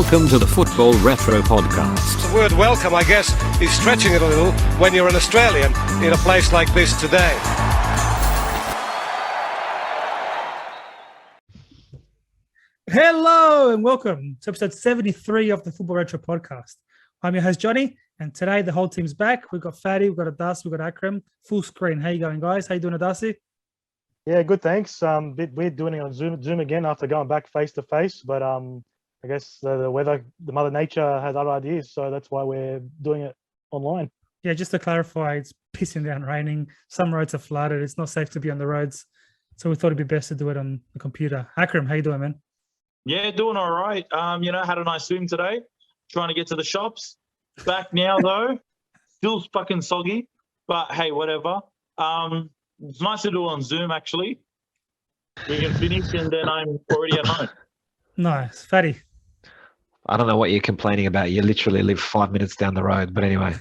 Welcome to the Football Retro Podcast. The word welcome, I guess, is stretching it a little when you're an Australian in a place like this today. Hello and welcome to episode 73 of the Football Retro Podcast. I'm your host, Johnny, and today the whole team's back. We've got Fatty, we've got Adasi, we've got Akram. Full screen. How you going, guys? How you doing, Adasi? Yeah, good, thanks. Bit weird doing it on Zoom again after going back face to face, but I guess the weather, the Mother Nature has other ideas, so that's why we're doing it online. Yeah, just to clarify, it's pissing down, raining. Some roads are flooded. It's not safe to be on the roads, so we thought it'd be best to do it on the computer. Akram, how you doing, man? Yeah, doing all right. Had a nice swim today. Trying to get to the shops. Back now though, still fucking soggy, but hey, whatever. It's nice to do it on Zoom actually. We can finish and then I'm already at home. Nice, Fatty. I don't know what you're complaining about. You literally live 5 minutes down the road. But anyway,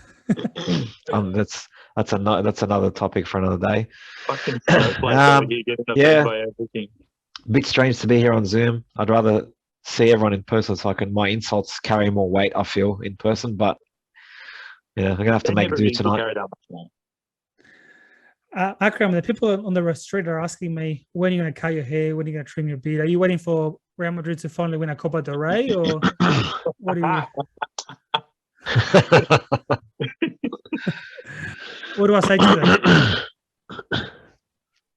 that's another topic for another day. Fucking yeah. by everything. Bit strange to be here on Zoom. I'd rather see everyone in person so my insults carry more weight, I feel, in person. But yeah, I'm gonna have to make do tonight. Akram, the people on the street are asking me, when are you going to cut your hair? When are you going to trim your beard? Are you waiting for Real Madrid to finally win a Copa del Rey, or what are you? What do I say to that?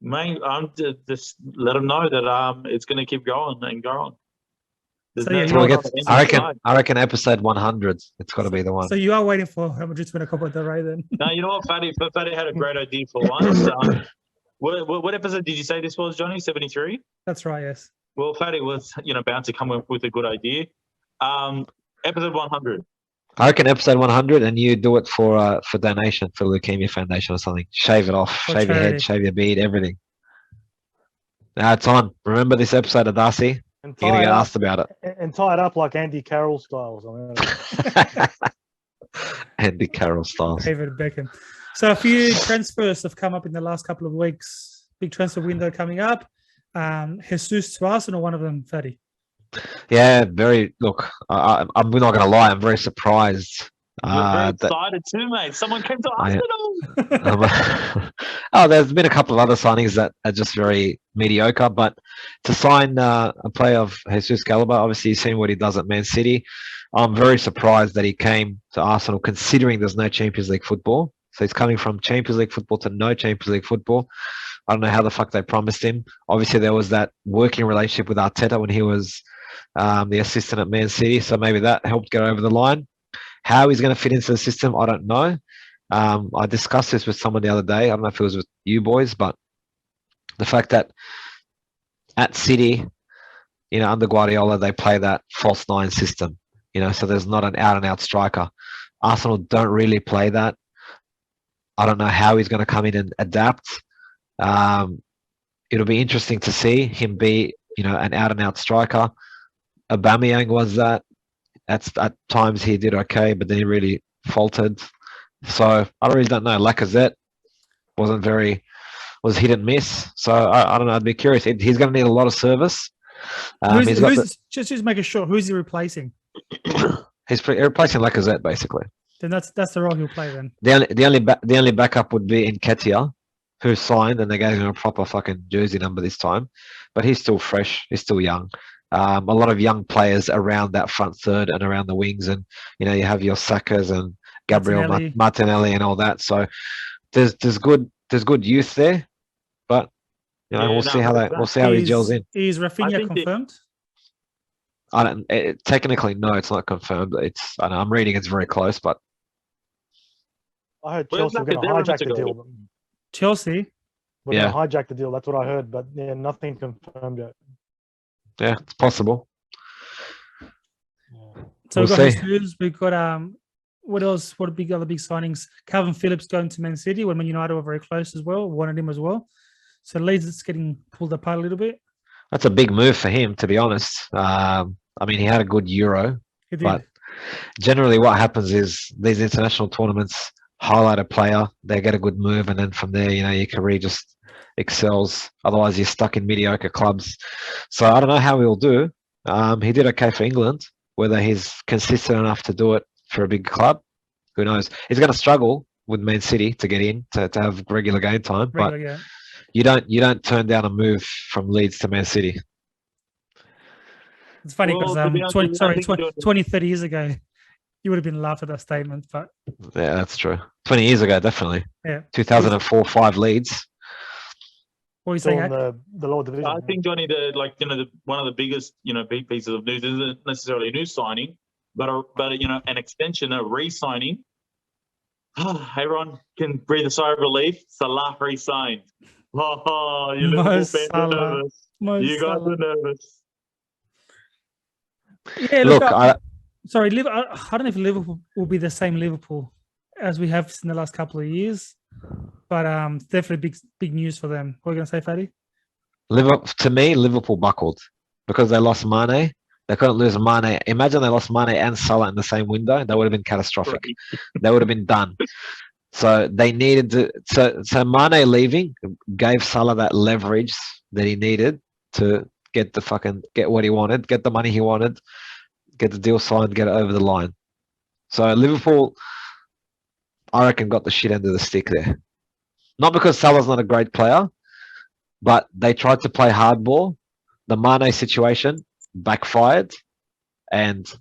Mate, I'm just let them know that it's going to keep going and going. I reckon episode 100. It's got to be the one. So you are waiting for Real Madrid to win a Copa del Rey, then? No, you know what, Fatty had a great idea for once. What episode did you say this was, Johnny? 73? That's right, yes. Well, Fatty was, bound to come up with a good idea. Episode 100. I reckon episode 100, and you do it for donation for Leukemia Foundation or something. Shave it off, shave your head, shave your beard, everything. Now it's on. Remember this episode of Darcy? You're going to get asked about it. And tie it up like Andy Carroll styles. Andy Carroll styles. David Beckham. So a few transfers have come up in the last couple of weeks. Big transfer window coming up. Jesus to Arsenal, one of them, Fatty. Yeah, look, I'm not going to lie, I'm very surprised. You're excited too, mate. Someone came to Arsenal. There's been a couple of other signings that are just very mediocre, but to sign a player of Jesus Caliber, obviously you've seen what he does at Man City. I'm very surprised that he came to Arsenal, considering there's no Champions League football. So he's coming from Champions League football to no Champions League football. I don't know how the fuck they promised him. Obviously, there was that working relationship with Arteta when he was the assistant at Man City, so maybe that helped get over the line. How he's going to fit into the system, I don't know. I discussed this with someone the other day. I don't know if it was with you boys, but the fact that at City, under Guardiola, they play that false nine system, so there's not an out-and-out striker. Arsenal don't really play that. I don't know how he's going to come in and adapt. It'll be interesting to see him be, an out-and-out striker. Aubameyang was that. At times he did okay, but then he really faltered. So I really don't know. Lacazette was hit and miss. So I don't know. I'd be curious. He's going to need a lot of service. Just make it short. Who's he replacing? He's replacing Lacazette basically. Then that's the role he'll play then. The only backup would be Nketiah, who signed, and they gave him a proper fucking jersey number this time. But he's still fresh. He's still young. A lot of young players around that front third and around the wings, and you have your Sakas and Gabriel Martinelli and all that. So there's good youth there, but we'll see how he gels in. Is Rafinha confirmed? Technically, no, it's not confirmed. I'm reading it's very close, but I heard Chelsea were going to hijack the deal. Chelsea? We're going to hijack the deal. That's what I heard, but nothing confirmed yet. Yeah, it's possible. So we've got Jesus, we've got what else? What other big signings? Calvin Phillips going to Man City when Man United were very close as well, wanted him as well. So Leeds is getting pulled apart a little bit. That's a big move for him, to be honest. He had a good Euro, but generally what happens is these international tournaments highlight a player, they get a good move, and then from there, your career just excels. Otherwise, you're stuck in mediocre clubs. So I don't know how he'll do. He did okay for England. Whether he's consistent enough to do it for a big club, who knows? He's going to struggle with Man City to get in to have regular game time, but Regular, yeah. you don't turn down a move from Leeds to Man City. It's funny because Well, to be honest with you, I think 20, 30 years ago, you would have been laughed at that statement. But Yeah, that's true. 20 years ago, definitely. yeah, 2004-5 Leeds. what are you Still saying? in Hack? the lower division. I think Johnny, one of the biggest big pieces of news isn't necessarily a new signing, but an extension, a re-signing. Everyone can breathe a sigh of relief. Salah re-signed. Oh, you Mo Liverpool fans are Salah. nervous. Mo You guys Salah. are nervous. Yeah, Look, sorry, I don't know if Liverpool will be the same Liverpool as we have in the last couple of years, but definitely big news for them. What are you going to say, Fatty? To me, Liverpool buckled because they lost Mane. They couldn't lose Mane. Imagine they lost Mane and Salah in the same window. That would have been catastrophic. Right. They would have been done. So they needed to. So Mane leaving gave Salah that leverage that he needed to get what he wanted, get the money he wanted, get the deal signed, get it over the line. So Liverpool, I reckon, got the shit end of the stick there. Not because Salah's not a great player, but they tried to play hardball. The Mane situation backfired, and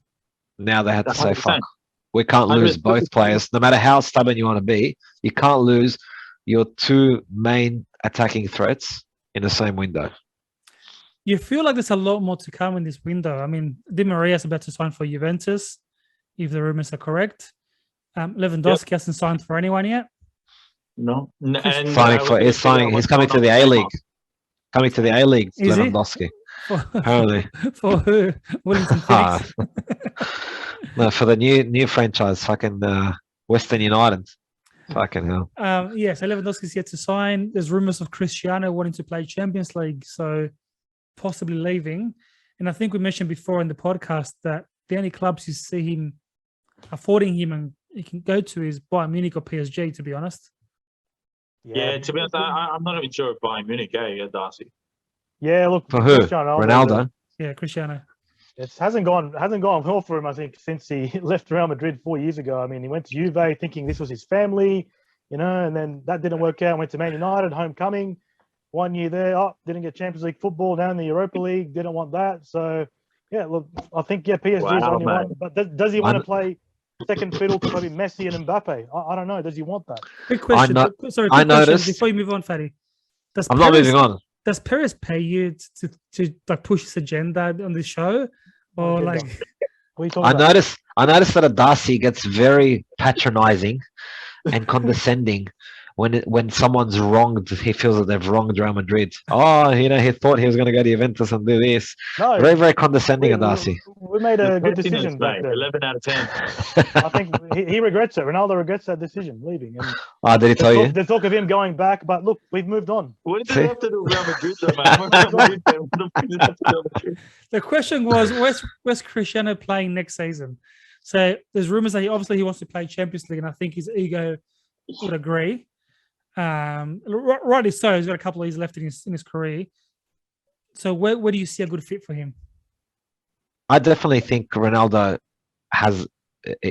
now they had to say, 100%. fuck, we can't lose 100%. both players. No matter how stubborn you want to be, you can't lose your two main attacking threats in the same window. You feel like there's a lot more to come in this window. I mean, Di Maria's about to sign for Juventus, if the rumors are correct. Lewandowski hasn't signed for anyone yet. No. And He's coming to the A-League. Coming to the A-League, Is he? Lewandowski. Apparently. For who? Wellington Phoenix. No, for the new franchise, fucking Western United. Fucking hell. Yeah, so Lewandowski's yet to sign. There's rumors of Cristiano wanting to play Champions League, so possibly leaving. And I think we mentioned before in the podcast that the only clubs you see him affording him and he can go to is Bayern Munich or PSG, to be honest. Yeah, to be honest, I'm not even sure if Bayern Munich, Darcy. Yeah, look, For who? Cristiano Ronaldo? Yeah, Cristiano. It hasn't gone well for him, I think, since he left Real Madrid 4 years ago. I mean, he went to Juve thinking this was his family, and then that didn't work out. Went to Man United, homecoming. 1 year there, didn't get Champions League football, down in the Europa League, didn't want that. So, yeah, look, I think, PSG is only one. But does he want to play second fiddle to maybe Messi and Mbappe? I don't know. Does he want that? Quick question. I noticed. Before you move on, Fatty. I'm not moving on. Does Perez pay you to like push his agenda on the show? Or like... What are you talking about? I noticed that Darcy gets very patronizing and condescending when someone's wronged. He feels that they've wronged Real Madrid. He thought he was going to go to Juventus and do this. No, very, very condescending, Darcy. We made a good decision back then. 11 out of 10. I think he regrets it. Ronaldo regrets that decision, leaving. And Did he tell you? There's talk of him going back, but look, we've moved on. What did you have to do with Real Madrid, though, man? The question was, where's Cristiano playing next season? So there's rumors that he wants to play Champions League, and I think his ego would agree. Rightly so. He's got a couple of years left in his career. So where do you see a good fit for him? I definitely think Ronaldo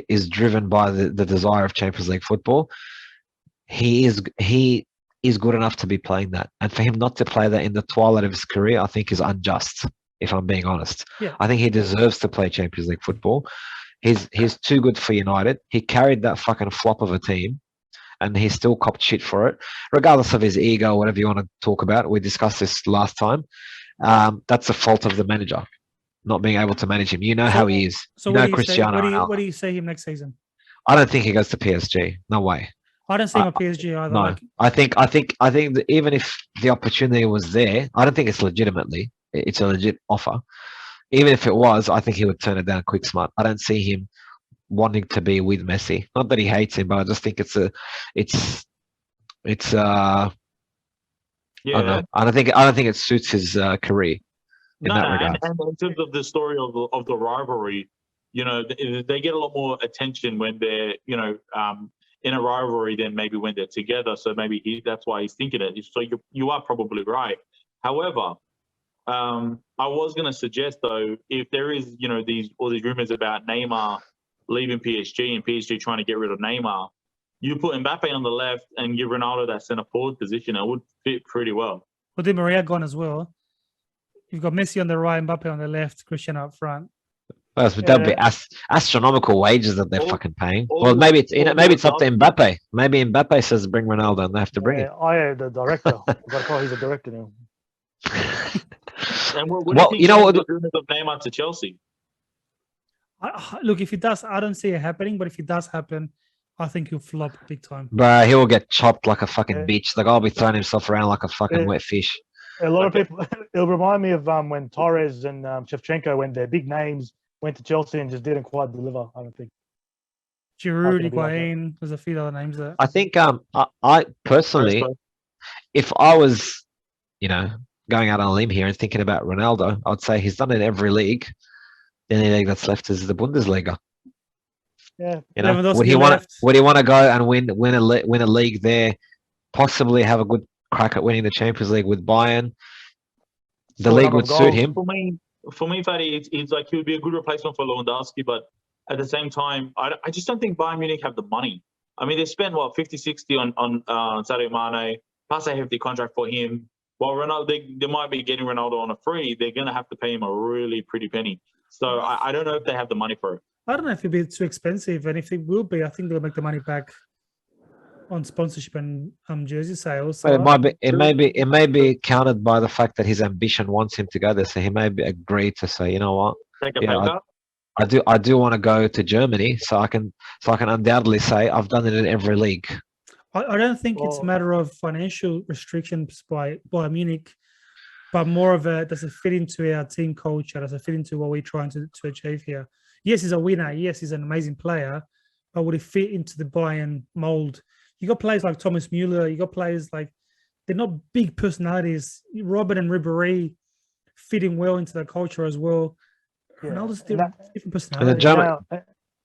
is driven by the desire of Champions League football. He is good enough to be playing that, and for him not to play that in the twilight of his career, I think is unjust. If I'm being honest, yeah. I think he deserves to play Champions League football. He's too good for United. He carried that fucking flop of a team, and he still copped shit for it, regardless of his ego, whatever you want to talk about. We discussed this last time. That's the fault of the manager, not being able to manage him. You know how he is. So Cristiano. What do you say him next season? I don't think he goes to PSG. No way. I don't see him at PSG either. No, I think that even if the opportunity was there, I don't think it's it's a legit offer. Even if it was, I think he would turn it down quick smart. I don't see him wanting to be with Messi. Not that he hates him, but I just think it's I don't know. I don't think it suits his career in that regard. And in terms of the story of the rivalry, they get a lot more attention when they're in a rivalry than maybe when they're together. So maybe that's why he's thinking it. So you are probably right. However, I was going to suggest though, if there is, all these rumors about Neymar leaving PSG and PSG trying to get rid of Neymar, you put Mbappe on the left and give Ronaldo that centre forward position. It would fit pretty well. Well, Di Maria gone as well. You've got Messi on the right, Mbappe on the left, Cristiano up front. That'd be astronomical wages that they're fucking paying. Well, maybe it's up to Lewandowski. Mbappe. Maybe Mbappe says bring Ronaldo, and they have to bring it. The director. I've got to call he's a director now. And what do you think the rumors of Neymar to Chelsea? Look, if it does, I don't see it happening. But if it does happen, I think he'll flop big time. But he will get chopped like a fucking bitch. The guy will be throwing himself around like a fucking wet fish. A lot of people. It'll remind me of when Torres and Shevchenko, when their big names went to Chelsea and just didn't quite deliver. I don't think. Giroud, Higuain, there's a few other names there. I think I personally, if I was, going out on a limb here and thinking about Ronaldo, I'd say he's done it in every league. The only league that's left is the Bundesliga. Yeah. Would he want to go and win a league there? Possibly have a good crack at winning the Champions League with Bayern. The league would suit him. For me, Fatty, it's like he would be a good replacement for Lewandowski, but at the same time, I just don't think Bayern Munich have the money. I mean, they spent 50, 60 on Sadio Mane, plus a hefty contract for him. While Ronaldo, they might be getting Ronaldo on a free, they're going to have to pay him a really pretty penny. So I don't know if they have the money for it. I don't know if it'll be too expensive, and if it will be, I think they'll make the money back on sponsorship and jersey sales. So it may be countered by the fact that his ambition wants him to go there, so he may be agreed to say, you know what, take a pay cut. I do want to go to Germany, so I can undoubtedly say I've done it in every league. I don't think it's a matter of financial restrictions by Munich, but more of a, does it fit into our team culture? Does it fit into what we're trying to achieve here? Yes, he's a winner. Yes, he's an amazing player, but would it fit into the Bayern mold? You got players like Thomas Muller. You got players like, they're not big personalities. Robert and Ribéry fitting well into the culture as well. Yeah. Ronaldo's different personality.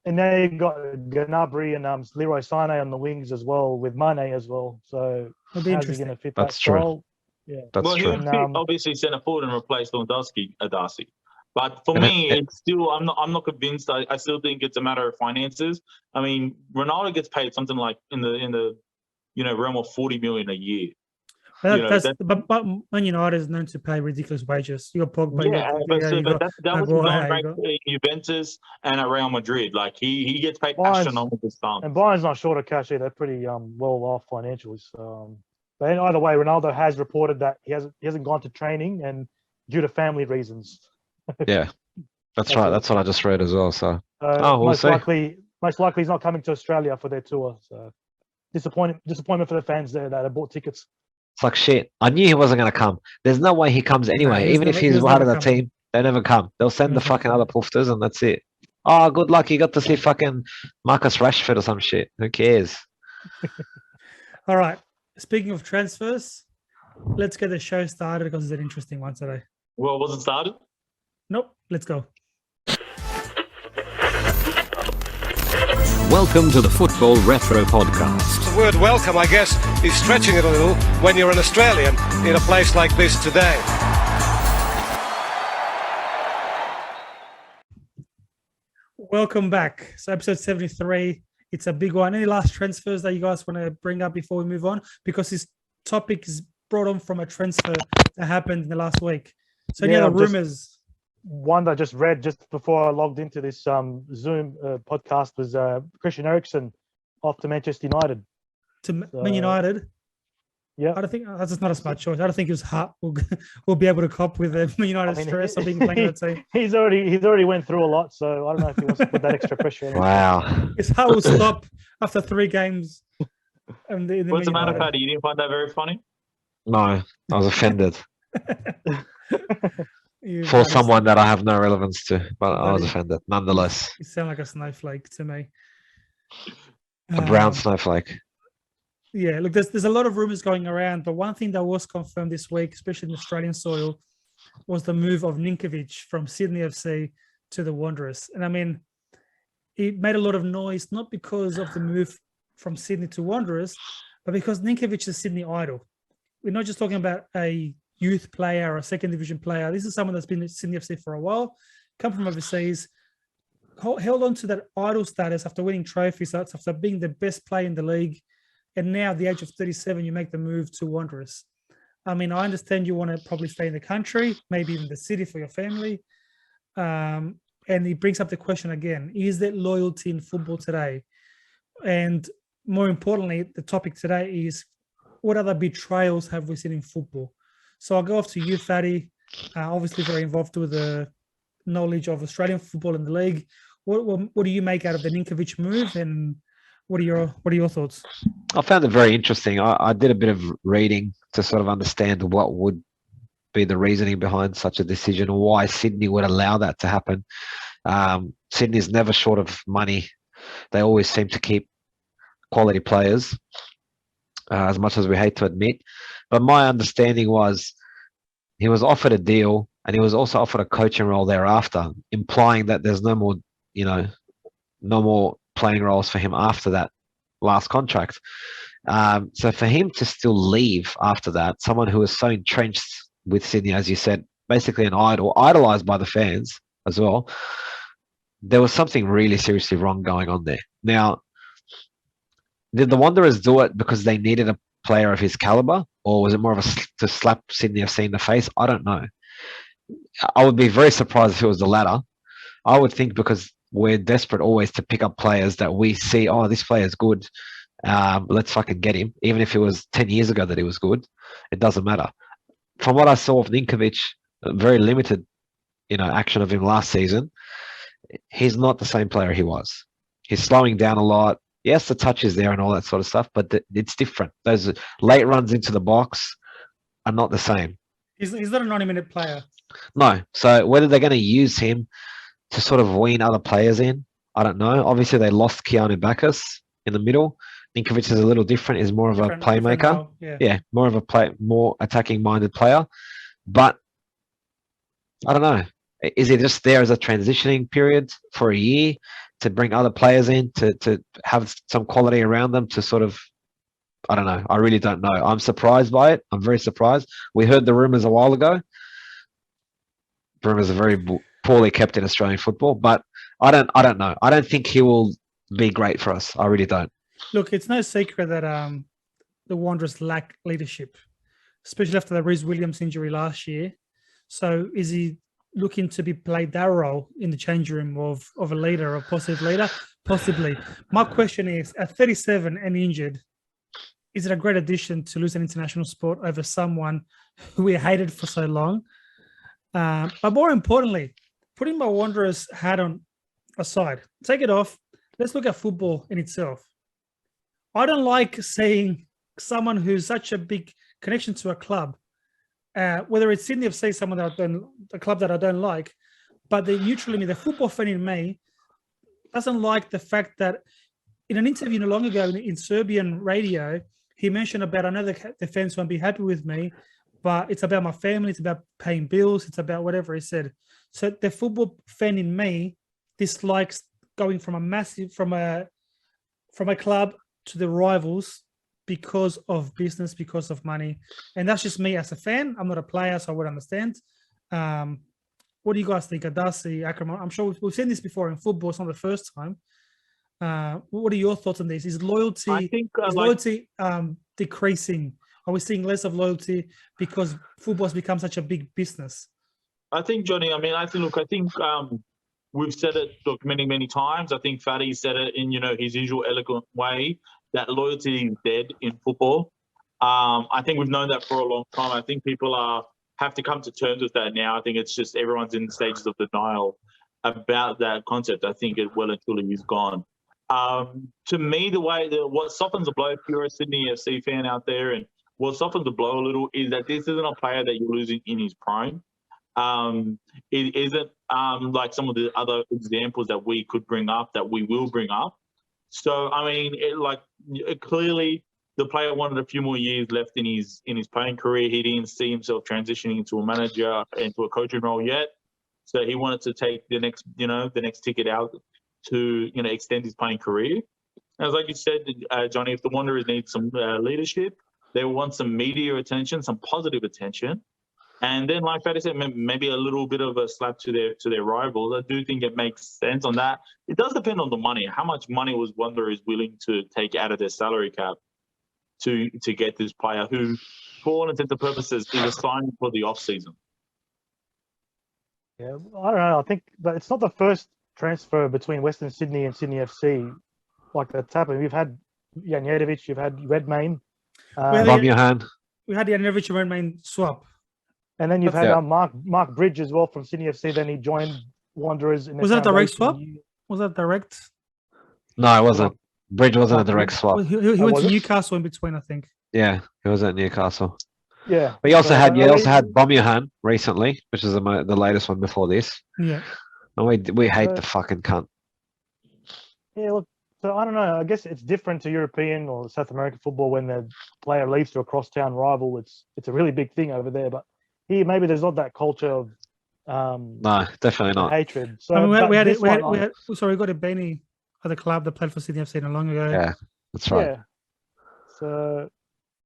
And now you've got Gnabry and Leroy Sané on the wings as well, with Mane as well. So how's he going to fit that style? Yeah, that's true. He would fit, obviously, centre forward and replace Lewandowski at Darcy. But for me, it's still I'm not convinced. I still think it's a matter of finances. I mean, Ronaldo gets paid something like in the realm of 40 million a year. But Man United is known to pay ridiculous wages. You got Pogba. That was going back in Juventus and at Real Madrid. Like he gets paid astronomical sums. And Bayern's not short of cash either. They're pretty well off financially. But either way, Ronaldo has reported that he hasn't gone to training and due to family reasons. Yeah, that's right. That's what I just read as well. So we'll see. Most likely he's not coming to Australia for their tour. So disappointment for the fans there that have bought tickets. It's like shit. I knew he wasn't going to come. There's no way he comes anyway. Even if he's part of the team, they never come. They'll send the fucking other poofters and that's it. Oh, good luck. You got to see fucking Marcus Rashford or some shit. Who cares? All right. Speaking of transfers, let's get the show started because it's an interesting one today. Well, was it started? Nope. Let's go. Welcome to the Football Retro Podcast. The word welcome, I guess, is stretching it a little when you're an Australian in a place like this today. Welcome back. So episode 73, it's a big one. Any last transfers that you guys want to bring up before we move on? Because this topic is brought on from a transfer that happened in the last week. So any other rumours? One that I just read just before I logged into this Zoom podcast was Christian Eriksen off to Manchester United. To Man United? Yeah. I don't think that's just not a smart choice. I don't think his heart will be able to cope with the Man United stress of being playing that team. He's already went through a lot, so I don't know if he wants to put that extra pressure on. Wow. His heart will stop after 3 games. What's the matter, Paddy? You didn't find that very funny? No, I was offended. For someone that I have no relevance to, but I was offended nonetheless. You sound like a snowflake to me. A brown snowflake. Yeah, look, there's a lot of rumors going around, but one thing that was confirmed this week, especially in Australian soil, was the move of Ninkovic from Sydney FC to the Wanderers. And I mean, it made a lot of noise, not because of the move from Sydney to Wanderers, but because Ninkovic is a Sydney idol. We're not just talking about a youth player or a second division player. This is someone that's been at Sydney FC for a while, come from overseas, held on to that idol status after winning trophies, after being the best player in the league. And now at the age of 37, you make the move to Wanderers. I mean, I understand you want to probably stay in the country, maybe even the city for your family. And he brings up the question again, is there loyalty in football today? And more importantly, the topic today is, what other betrayals have we seen in football? So I'll go off to you, Fatty. Obviously very involved with the knowledge of Australian football in the league. What do you make out of the Ninkovic move, and what are your thoughts? I found it very interesting. I did a bit of reading to sort of understand what would be the reasoning behind such a decision, or why Sydney would allow that to happen. Sydney's never short of money. They always seem to keep quality players, as much as we hate to admit. But my understanding was he was offered a deal, and he was also offered a coaching role thereafter, implying that there's no more, no more playing roles for him after that last contract. So for him to still leave after that, someone who was so entrenched with Sydney, as you said, basically an idol, idolized by the fans as well, there was something really seriously wrong going on there. Now, did the Wanderers do it because they needed a player of his caliber, or was it more of to slap Sydney FC in the face? I don't know. I would be very surprised if it was the latter. I would think because we're desperate always to pick up players that we see, oh, this player is good. Let's fucking get him. Even if it was 10 years ago that he was good, it doesn't matter. From what I saw of Ninkovic, very limited, action of him last season, he's not the same player he was. He's slowing down a lot. Yes, the touch is there and all that sort of stuff, but it's different. Those late runs into the box are not the same. He's not a 90-minute player. No. So whether they're going to use him to sort of wean other players in, I don't know. Obviously, they lost Keanu Bacchus in the middle. Ninkovic is a little different. He's more of a playmaker. Yeah, more of a more attacking-minded player. But I don't know. Is he just there as a transitioning period for a year to bring other players in, to have some quality around them, to sort of, I don't know. I really don't know. I'm surprised by it. I'm very surprised. We heard the rumours a while ago. Rumours are very poorly kept in Australian football, but I don't know. I don't think he will be great for us. I really don't. Look, it's no secret that the Wanderers lack leadership, especially after the Rhys Williams injury last year. So is he looking to be played that role in the change room of a leader, a positive leader? Possibly. My question is, at 37 and injured, is it a great addition to lose an international sport over someone who we hated for so long? But more importantly, putting my Wanderers hat on aside, take it off. Let's look at football in itself. I don't like seeing someone who's such a big connection to a club, whether it's Sydney FC, someone that a club that I don't like, but the neutral in me, the football fan in me, doesn't like the fact that in an interview not long ago in Serbian radio, he mentioned about, I know the fans won't be happy with me, but it's about my family, it's about paying bills, it's about whatever he said. So the football fan in me dislikes going from a club to the rivals because of business, because of money. And that's just me as a fan. I'm not a player, so I would understand. What do you guys think? Adasi, Akram, I'm sure we've seen this before in football. It's not the first time. What are your thoughts on this? Is loyalty, I think, loyalty decreasing? Are we seeing less of loyalty because football has become such a big business? I think, Johnny, I think we've said it, look, many, many times. I think Fatty said it in, his usual eloquent way, that loyalty is dead in football. I think we've known that for a long time. I think people have to come to terms with that now. I think it's just everyone's in stages of denial about that concept. I think it well and truly is gone. To me, what softens the blow, if you're a Sydney FC fan out there, and what softens the blow a little is that this isn't a player that you're losing in his prime. It isn't like some of the other examples that we could bring up, that we will bring up. So, clearly the player wanted a few more years left in his playing career. He didn't see himself transitioning into a manager, into a coaching role yet. So he wanted to take the next ticket out to, extend his playing career. As like you said, Johnny, if the Wanderers need some leadership, they want some media attention, some positive attention. And then, like Fatty said, maybe a little bit of a slap to their rivals. I do think it makes sense on that. It does depend on the money. How much money was Wanderers willing to take out of their salary cap to get this player who, for all intents and purposes, is a signing for the off season? Yeah, I don't know. I think, but it's not the first transfer between Western Sydney and Sydney FC like that's happened. We've had Janjetovic, you've had Redmayne, Bob Johan. We had the Janjetovic and Redmayne swap. and then you've had Yeah. Mark Bridge as well from Sydney FC. Then he joined Wanderers. In Was that direct foundation swap? year. Was that direct? No, it wasn't. Bridge wasn't a direct swap. Well, he Oh, went was to it? Newcastle in between, I think. Yeah, he was at Newcastle. Yeah, But you also So, had but Bob Johan recently, which is the latest one before this. Yeah. And we hate Uh, the fucking cunt. Yeah, look. So I don't know. I guess it's different to European or South American football when the player leaves to a crosstown rival. It's a really big thing over there. But here, maybe there's not that culture of No, definitely not. hatred. So I mean, but we had this one, sorry, we got a Benny at the club that played for Sydney FC not long ago. Yeah, that's right. yeah. So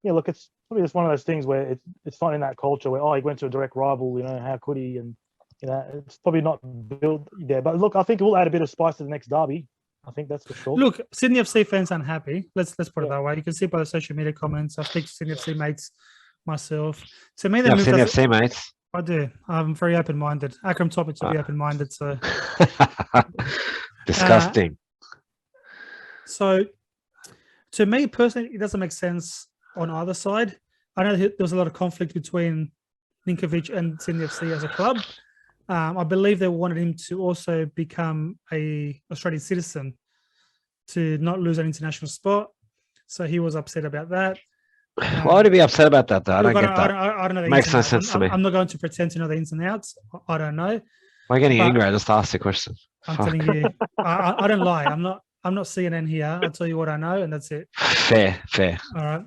yeah, look, it's probably just one of those things where it's not in that culture where he went to a direct rival. You know, how could he? And it's probably not built there. But look, I think it will add a bit of spice to the next derby. I think that's for sure. Look, Sydney FC fans unhappy. Let's put it Yeah. that way. You can see by the social media comments. I speak to Sydney FC mates myself. To me, they Yeah, moved Sydney us- FC, mates. I do. I'm very open-minded. Akram Topic to be open-minded. Disgusting. So, to me personally, it doesn't make sense on either side. I know there was a lot of conflict between Ninkovic and Sydney FC as a club. I believe they wanted him to also become a Australian citizen to not lose an international spot. So he was upset about that. Why would he be upset about that, though? I don't Look, get that. I don't know. The Makes ins and no outs. sense to me. I'm not going to pretend to know the ins and outs. I don't know. Why getting but- angry? I just asked the question. I'm Fuck. telling you, I don't lie. I'm not CNN here. I'll tell you what I know, and that's it. Fair. All right.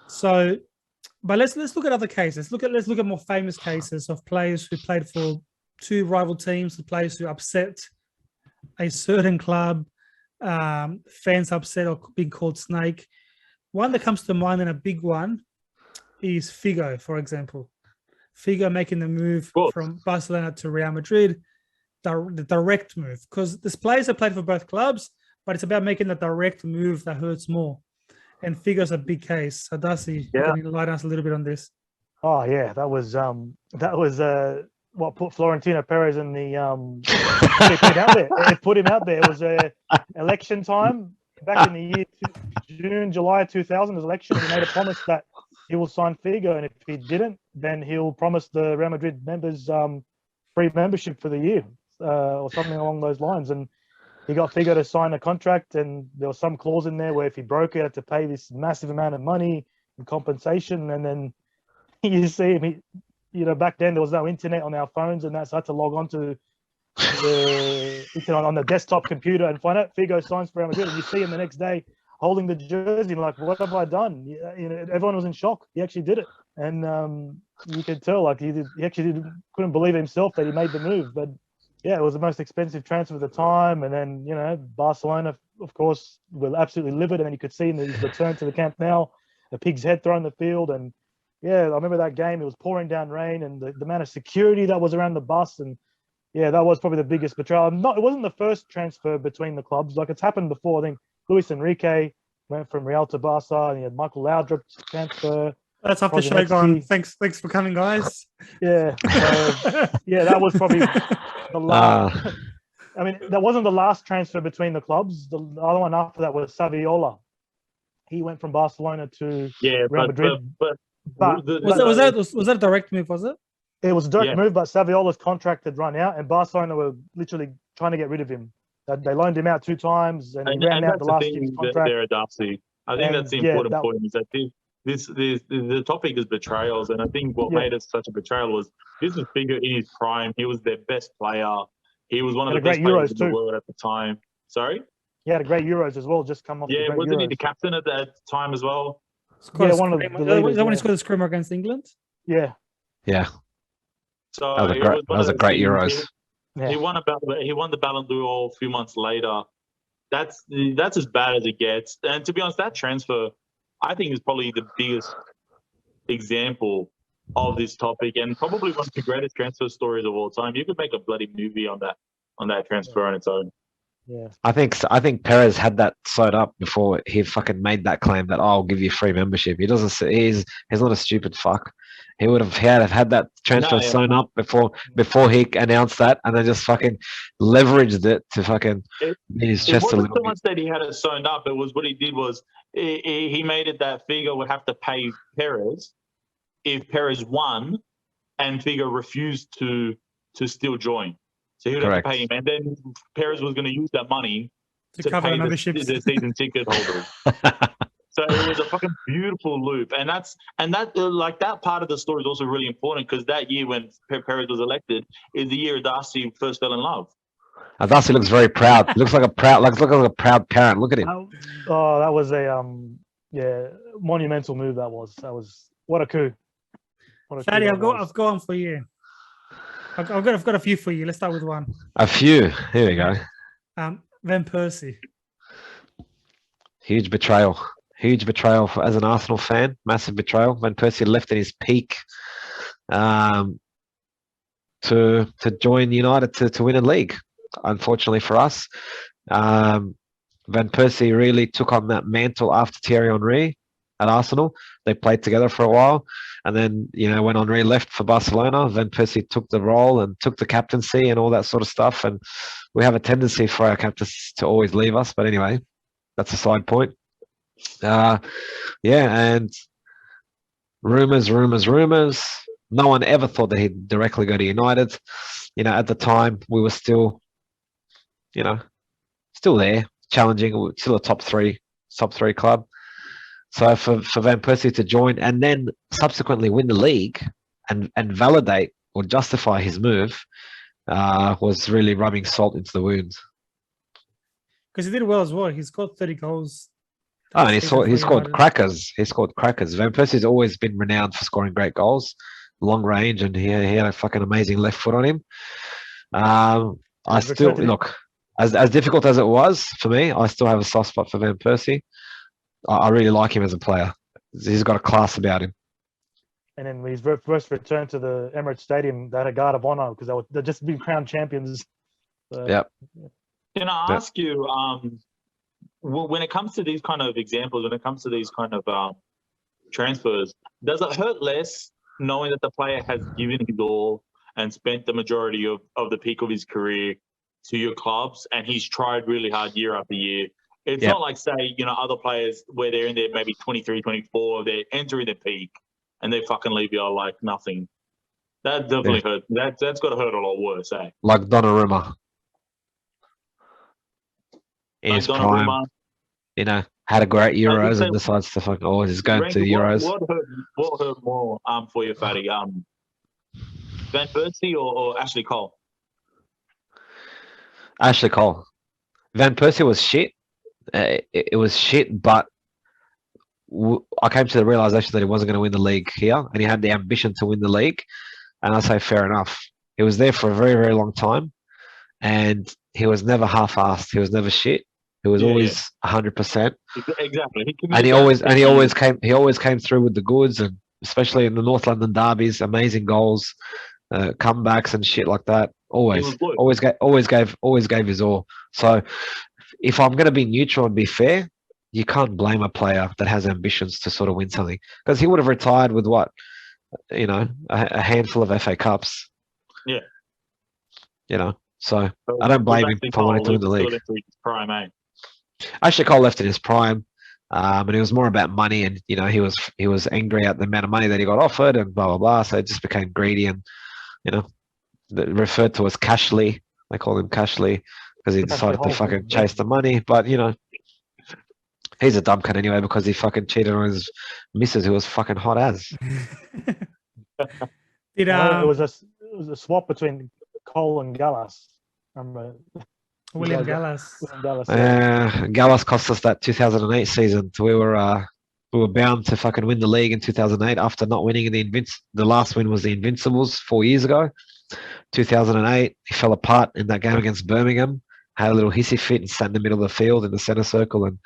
So, but let's look at other cases. Let's look at more famous cases of players who played for two rival teams, the players who upset a certain club, fans upset or being called snake. One that comes to mind and a big one is Figo, for example. Figo making the move from Barcelona to Real Madrid, the direct move, because there's players that played for both clubs, but it's about making the direct move that hurts more. And Figo's a big case. So Darcy, can you enlighten us a little bit on this? Oh yeah, that was what put Florentino Perez in the it put him out there. It was election time back in the year July 2000. Was election. He made a promise that he will sign Figo, and if he didn't, then he'll promise the Real Madrid members free membership for the year or something along those lines. And he got Figo to sign a contract, and there was some clause in there where if he broke it, had to pay this massive amount of money in compensation. And then you see him, back then there was no internet on our phones, and that's had to log on to the internet on the desktop computer and find out Figo signs for Real Madrid. And you see him the next day holding the jersey, like, what have I done? Everyone was in shock. He actually did it, and you could tell, like, he actually couldn't believe himself that he made the move. But yeah, it was the most expensive transfer at the time. And then, Barcelona, of course, were absolutely livid. And then you could see in his return to the Camp Nou, a pig's head thrown in the field. And yeah, I remember that game. It was pouring down rain, and the amount of security that was around the bus. And yeah, that was probably the biggest betrayal. It wasn't the first transfer between the clubs. Like, it's happened before. I think Luis Enrique went from Real to Barca, and you had Michael Laudrup transfer. That's after show gone. Thanks for coming, guys. Yeah. Yeah, that was probably the last. I mean, that wasn't the last transfer between the clubs. The other one after that was Saviola. He went from Barcelona to Real Madrid. Was that a direct move? Was it? It was a direct move, but Saviola's contract had run out, and Barcelona were literally trying to get rid of him. They loaned him out 2 times, and he ran out the last year's contract. There, Darcy. I think that's the important point. Is that the topic is betrayals, and I think what made it such a betrayal was this was Figo in his prime. He was their best player. He was one of the best players in the world at the time. Sorry? He had a great Euros as well, just come off. Yeah, wasn't he the captain at that time as well? Yeah, one of the leaders. Is that when he scored the screamer against England? Yeah. Yeah. So that was a great Euros. He won the Ballon d'Or a few months later. That's as bad as it gets. And to be honest, that transfer, I think, is probably the biggest example of this topic, and probably one of the greatest transfer stories of all time. You could make a bloody movie on that transfer on its own. Yeah. I think Perez had that sewed up before he fucking made that claim that, oh, I'll give you free membership. He doesn't. He's not a stupid fuck. He would have had that transfer No, yeah. sewn up before he announced that, and then just fucking leveraged it to fucking his It chest a wasn't little so bit. much that he had it sewn up. It was what he did was he made it that Figo would have to pay Perez if Perez won, and Figo refused to still join. So he would Correct. have to pay him, and then Perez was going to use that money to cover pay the memberships. the season ticket holders. So it was a fucking beautiful loop, and that part of the story is also really important because that year when Perez was elected is the year Darcy first fell in love. And Darcy looks very proud. Looks like a proud parent. Look at him. Oh, that was a monumental move. That was what a coup. What a coup Shadi, that I've got one for you. I've got a few for you. Let's start with one. A few. Here we go. Van Persie. Huge betrayal. As an Arsenal fan. Massive betrayal. Van Persie left at his peak to join United to win a league. Unfortunately for us, Van Persie really took on that mantle after Thierry Henry at Arsenal. They played together for a while, and then when Henry left for Barcelona, Van Persie took the role and took the captaincy and all that sort of stuff. And we have a tendency for our captains to always leave us, but anyway, that's a side point. And rumors. No one ever thought that he'd directly go to United. At the time we were still there, challenging. We're still a top three club. So for Van Persie to join and then subsequently win the league and validate or justify his move was really rubbing salt into the wounds. Because he did well as well. He scored 30 goals. Oh, and he scored crackers. He scored crackers. Van Persie's always been renowned for scoring great goals, long range, and he had a fucking amazing left foot on him. I still look as difficult as it was for me. I still have a soft spot for Van Persie. I really like him as a player. He's got a class about him. And then when his first return to the Emirates Stadium, they had a guard of honor because they're just been crowned champions. Yep. Can I ask you, when it comes to these kind of examples, when it comes to these kind of transfers, does it hurt less knowing that the player has given his all and spent the majority of the peak of his career to your clubs, and he's tried really hard year after year? It's not like, say, other players where they're in their maybe 23, 24, they're entering their peak and they fucking leave you like nothing. That definitely hurt. That's got to hurt a lot worse, eh? Like Donnarumma. In his prime, had a great Euros and decides to fucking just go to the Euros. What hurt more for you, Fatty? Van Persie or Ashley Cole? Ashley Cole. Van Persie was shit. It was shit, but I came to the realization that he wasn't going to win the league here, and he had the ambition to win the league. And I say fair enough. He was there for a very, very long time, and he was never half-assed. He was never shit. He was always 100%. Exactly. And he always came through with the goods, and especially in the North London derbies, amazing goals, comebacks and shit like that. Always gave his all. So if I'm going to be neutral and be fair, you can't blame a player that has ambitions to sort of win something, because he would have retired with what, a handful of FA Cups. Yeah. So I don't blame him for wanting to win the league. Prime, eh? Ashley Cole left in his prime, and it was more about money, and he was angry at the amount of money that he got offered, and blah blah blah. So it just became greedy, and referred to as Cashley. They call him Cashley because he decided to fucking chase the money. But he's a dumb cunt anyway, because he fucking cheated on his missus, who was fucking hot as. It was a swap between Cole and Gallas. William Gallas. Gallas cost us that 2008 season. We were bound to fucking win the league in 2008 after not winning the last win was the Invincibles 4 years ago. 2008, he fell apart in that game against Birmingham. Had a little hissy fit and sat in the middle of the field in the centre circle, and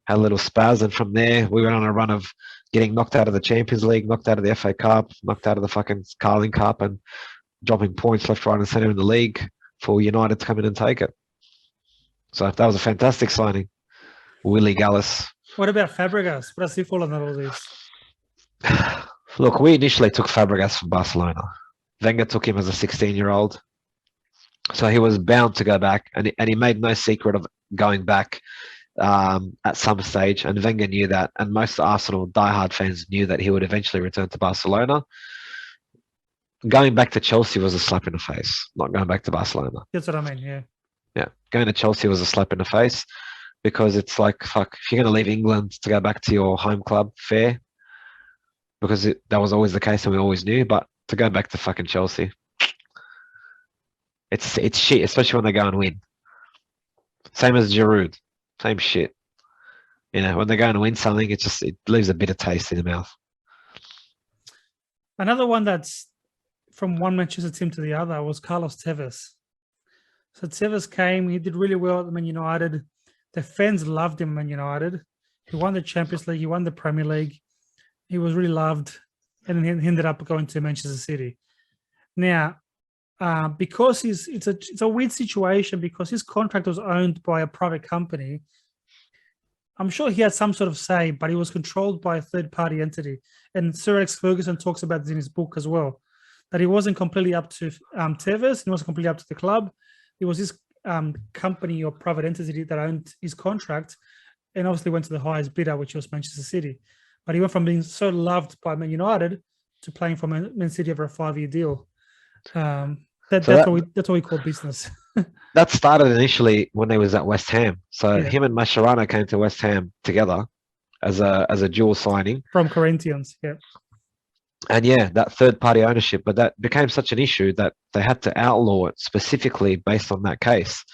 had a little spaz, and from there we went on a run of getting knocked out of the Champions League, knocked out of the FA Cup, knocked out of the fucking Carling Cup, and dropping points left, right, and centre in the league for United to come in and take it. So that was a fantastic signing. Willie Gallis. What about Fabregas? What does he fall under all this? Look, we initially took Fabregas from Barcelona. Wenger took him as a 16-year-old. So he was bound to go back, and he made no secret of going back at some stage, and Wenger knew that, and most Arsenal diehard fans knew that he would eventually return to Barcelona. Going back to Chelsea was a slap in the face, not going back to Barcelona. That's what I mean, yeah. Yeah, going to Chelsea was a slap in the face, because it's like, fuck, if you're going to leave England to go back to your home club, fair, because that was always the case and we always knew, but to go back to fucking Chelsea, it's shit, especially when they go and win. Same as Giroud, same shit. You know, when they go and win something, it leaves a bitter taste in the mouth. Another one that's from one Manchester team to the other was Carlos Tevez. So Tevez came, he did really well at Man United. The fans loved him at Man United. He won the Champions League, he won the Premier League. He was really loved, and then he ended up going to Manchester City. Now, because it's a weird situation, because his contract was owned by a private company. I'm sure he had some sort of say, but he was controlled by a third-party entity. And Sir Alex Ferguson talks about this in his book as well, that he wasn't completely up to Tevez, he wasn't completely up to the club. It was his company or private entity that owned his contract, and obviously went to the highest bidder, which was Manchester City. But he went from being so loved by Man United to playing for Man City over a 5-year deal. That's what we call business. That started initially when he was at West Ham. So Yeah. him and Mascherano came to West Ham together as a dual signing. From Corinthians, yeah. And yeah, that third-party ownership, but that became such an issue that they had to outlaw it specifically based on that case.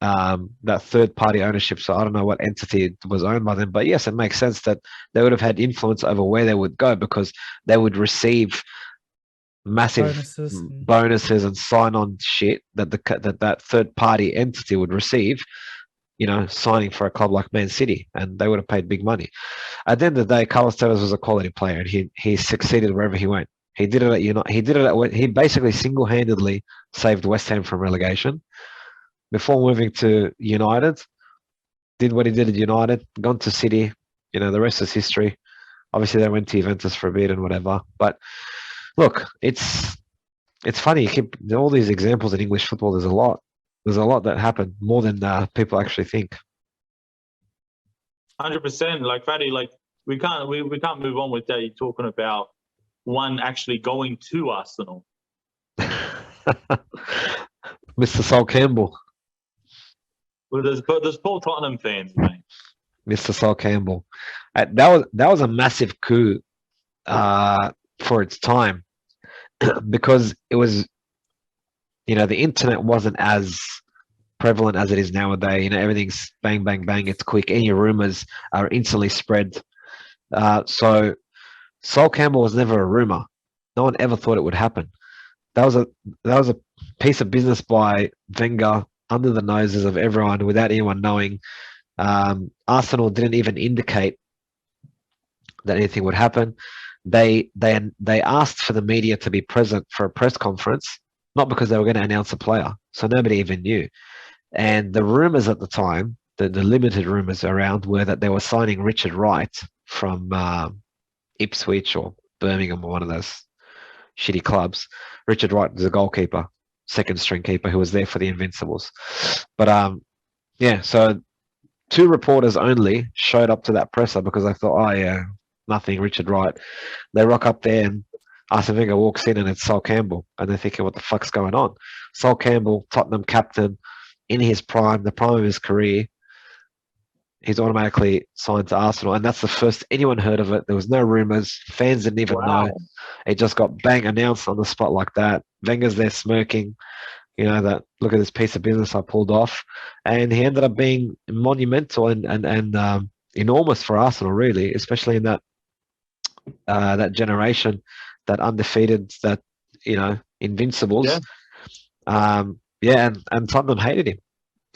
That third-party ownership. So I don't know what entity was owned by them, but yes, it makes sense that they would have had influence over where they would go, because they would receive massive bonuses and sign-on shit that that third-party entity would receive. You know, signing for a club like Man City, and they would have paid big money. At the end of the day, Carlos Tevez was a quality player, and he succeeded wherever he went. He did it at United. He basically single-handedly saved West Ham from relegation. Before moving to United, did what he did at United, gone to City. You know, the rest is history. Obviously, they went to Juventus for a bit and whatever. But look, it's funny. You keep all these examples in English football. There's a lot. There's a lot that happened, more than people actually think. 100%. Like Fatty, like we can't move on with that. You're talking about one actually going to Arsenal. Mr. Sol Campbell. Well, there's Paul Tottenham fans, mate. Mr. Sol Campbell. That was a massive coup for its time, because it was, you know, the internet wasn't as prevalent as it is nowadays. You know, everything's bang, bang, bang. It's quick. Any rumors are instantly spread. So Sol Campbell was never a rumor. No one ever thought it would happen. That was a piece of business by Wenger under the noses of everyone without anyone knowing. Arsenal didn't even indicate that anything would happen. They asked for the media to be present for a press conference, not because they were going to announce a player. So nobody even knew. And the rumors at the time, the limited rumors around, were that they were signing Richard Wright from Ipswich or Birmingham, or one of those shitty clubs. Richard Wright was a goalkeeper, second string keeper, who was there for the Invincibles. But yeah, so 2 reporters only showed up to that presser because I thought, oh yeah, nothing, Richard Wright. They rock up there and Arsene Wenger walks in and it's Sol Campbell, and they're thinking, what the fuck's going on? Sol Campbell, Tottenham captain, in his prime, the prime of his career, he's automatically signed to Arsenal, and that's the first anyone heard of it. There was no rumours. Fans didn't even know. It just got bang announced on the spot like that. Wenger's there smirking, you know, that look at this piece of business I pulled off, and he ended up being monumental and enormous for Arsenal, really, especially in that generation, that undefeated, that, you know, Invincibles. Yeah. Yeah, and Tottenham hated him.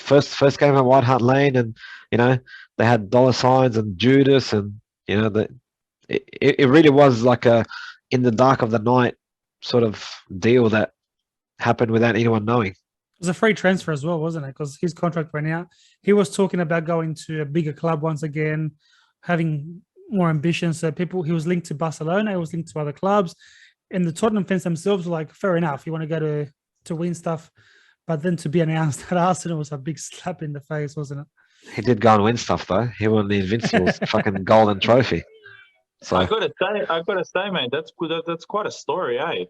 first game at White Hart Lane, and they had dollar signs and Judas, and it really was like a in the dark of the night sort of deal that happened without anyone knowing. It was a free transfer as well, wasn't it? Because his contract ran out. He was talking about going to a bigger club once again, having more ambition. So he was linked to Barcelona, he was linked to other clubs. And the Tottenham fans themselves were like, fair enough, you want to go to win stuff. But then to be announced at Arsenal was a big slap in the face, wasn't it? He did go and win stuff though. He won the Invincibles fucking golden trophy. So I gotta say, mate, that's good. That's quite a story, eh?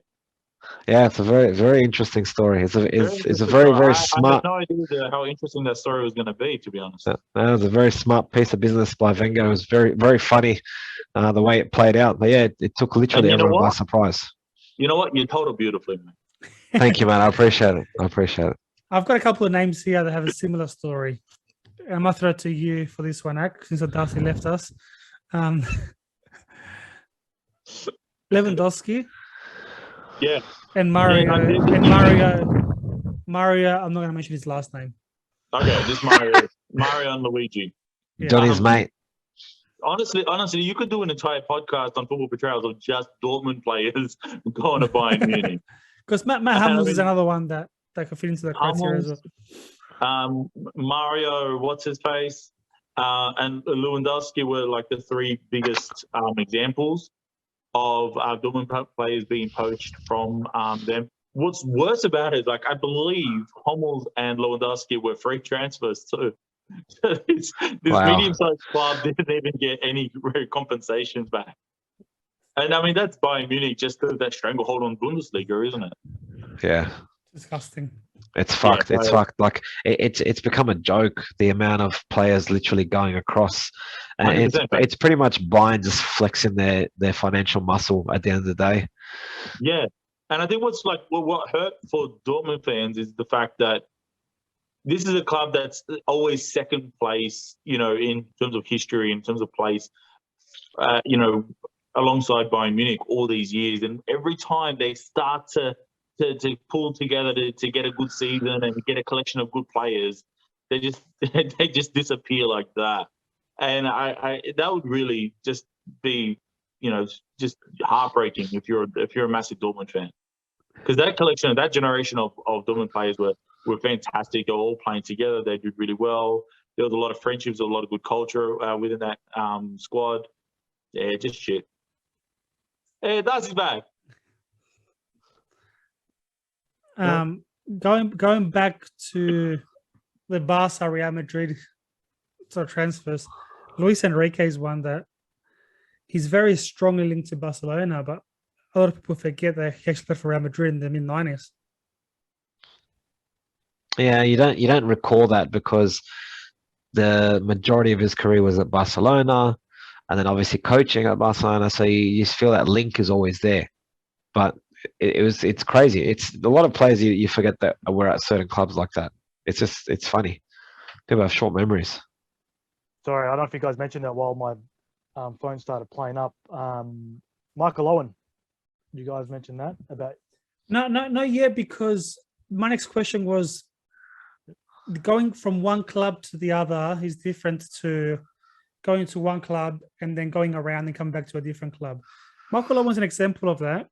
yeah, it's a very, very interesting story. It's a Interesting very, story. very I smart. had no idea how interesting that story was going to be, to be honest. That was a very smart piece of business by Wenger. It was very, very funny the way it played out. But yeah, it took literally And you know everyone by what? surprise. You know what? You told it beautifully, man. Thank you, man. I appreciate it. I've got a couple of names here that have a similar story. I'm going to throw it to you for this one, Ak, since Darcy left us. Lewandowski Yeah. and Mario. Yeah, I did. And Mario, I'm not going to mention his last name. Okay, just Mario and Luigi. Yeah. Johnny's mate. Honestly, you could do an entire podcast on football betrayals of just Dortmund players going to Bayern Munich. Because Matt Hummels is another one that could fit into the criteria as well. Mario, what's his face, and Lewandowski were like the three biggest examples of Dortmund players being poached from them. What's worse about it is, like, I believe Hummels and Lewandowski were free transfers too. this medium-sized club didn't even get any compensations back. And I mean, that's Bayern Munich, just that stranglehold on Bundesliga, isn't it? Yeah. Disgusting. It's fucked. Yeah, it's fucked. Like it's become a joke. The amount of players literally going across, and it's pretty much Bayern just flexing their financial muscle at the end of the day. Yeah, and I think what hurt for Dortmund fans is the fact that this is a club that's always second place, in terms of history, in terms of place, alongside Bayern Munich all these years, and every time they start to pull together to get a good season and get a collection of good players, they just disappear like that. And I that would really just be just heartbreaking if you're a massive Dortmund fan, because that collection, that generation of Dortmund players were fantastic. They were all playing together. They did really well. There was a lot of friendships, a lot of good culture within that squad. Yeah, just shit. Hey, Darcy's back. Going back to the Barca Real Madrid sort of transfers, Luis Enrique is one that he's very strongly linked to Barcelona, but a lot of people forget that he actually played for Real Madrid in the mid-90s. Yeah, you don't recall that because the majority of his career was at Barcelona, and then obviously coaching at Barcelona. So you just feel that link is always there, but it's crazy. It's a lot of players you forget that were at certain clubs like that. It's funny. People have short memories. Sorry, I don't know if you guys mentioned that while my phone started playing up. Michael Owen, you guys mentioned that about? No, yeah, because my next question was going from one club to the other is different to going to one club and then going around and coming back to a different club. Michael Owen was an example of that.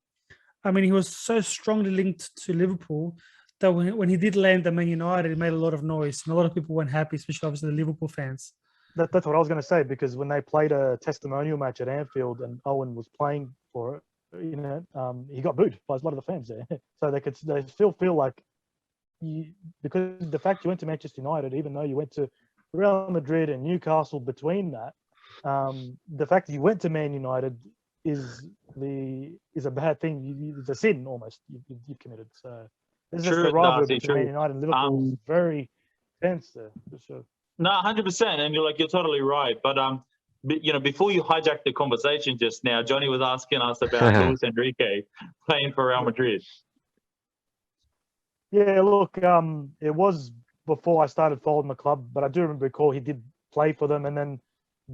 I mean, he was so strongly linked to Liverpool that when he did land at Man United, it made a lot of noise. And a lot of people weren't happy, especially obviously the Liverpool fans. That's what I was going to say, because when they played a testimonial match at Anfield and Owen was playing for it, he got booed by a lot of the fans there. So they still feel like, because the fact you went to Manchester United, even though you went to Real Madrid and Newcastle between that, the fact that you went to Man United is a bad thing. It's a sin almost you've committed. So this is just the rivalry between Man United and Liverpool is very tense there for sure. No, 100%, and you're totally right. But before you hijacked the conversation just now, Johnny was asking us about Luis Enrique playing for Real Madrid. Yeah, look, it was before I started following the club, but I do recall he did play for them and then